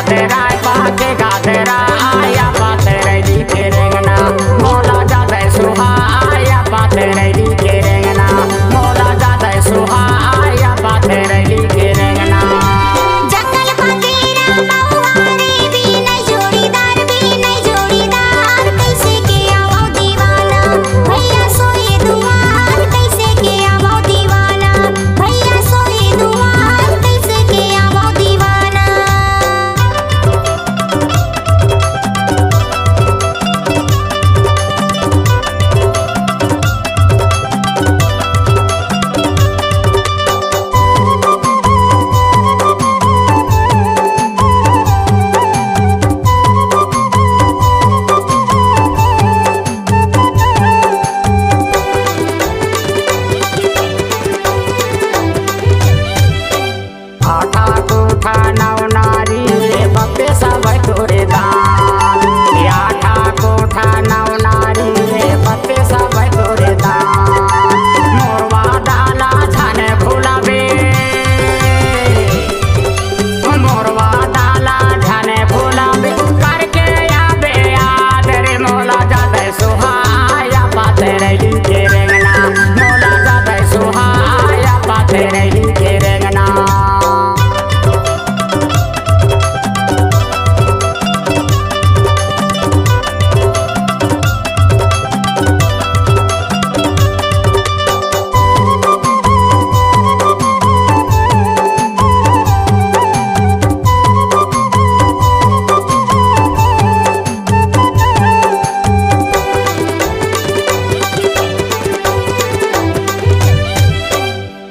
पातेरा पाके गातेरा आया पातेरैली के रेंगना मोला जादे सुहा आया पातेरैली के रेंगना मोला जादे सुहा आया पातेरैली के रेंगना। जंगल फकीरा महुआरे भी नहीं जोड़ीदार कैसे के आवो दीवाना भैया सोए दुआर कैसे के आवो दीवाना भैया सोए दुआर कैसे के आवो दीवाना। आठा कोठा नौ नारी बप्पे सब तोरे दान आठा कोठा नौ नारी बप्पे सब तोरे दान मोरवा डाला छाने फुलाबे मोरवा डाला छाने फुलाबे करके आबे याद रे मोला जादे सुहा आया पातेरैली के रेंगना मोला जादे सुहा आया पातेरैली के रेंगना।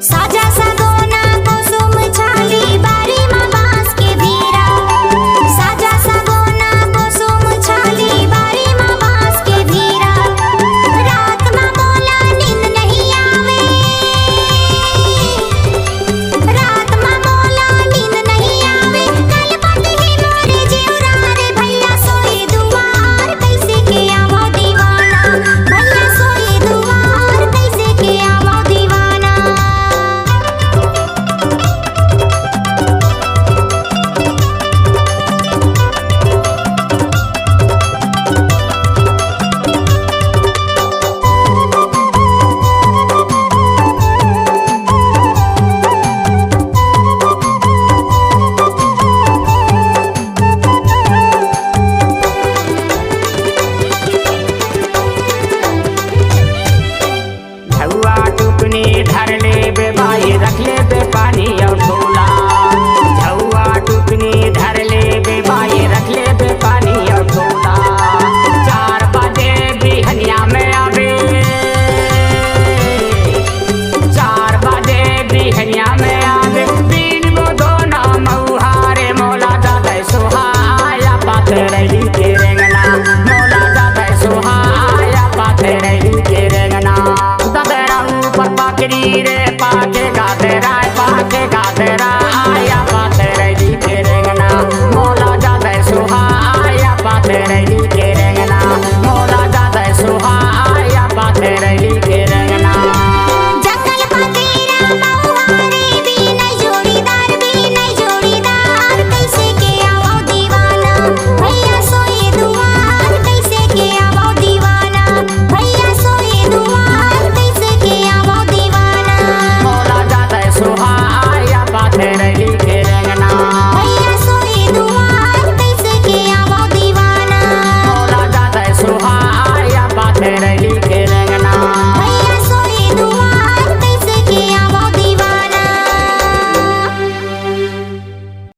साजा सगोना कुसुम छाली बारी माँ बांस के भीरा साजा सगोना कुसुम छाली बारी माँ बांस के भीरा रात माँ मोला नींद नहीं आवे रात माँ मोला नींद नहीं आवे कल पट ही मोरे जीवरा रे भैया सोए दुआर कैसे के आवो दीवाना भैया सोए दुआर कैसे के आवो दीवाना। झुआ टुकनी धर ले बे भाई रख ले बे पानी और झोला झुआ टुकनी धर ले बे भाई रख ले बे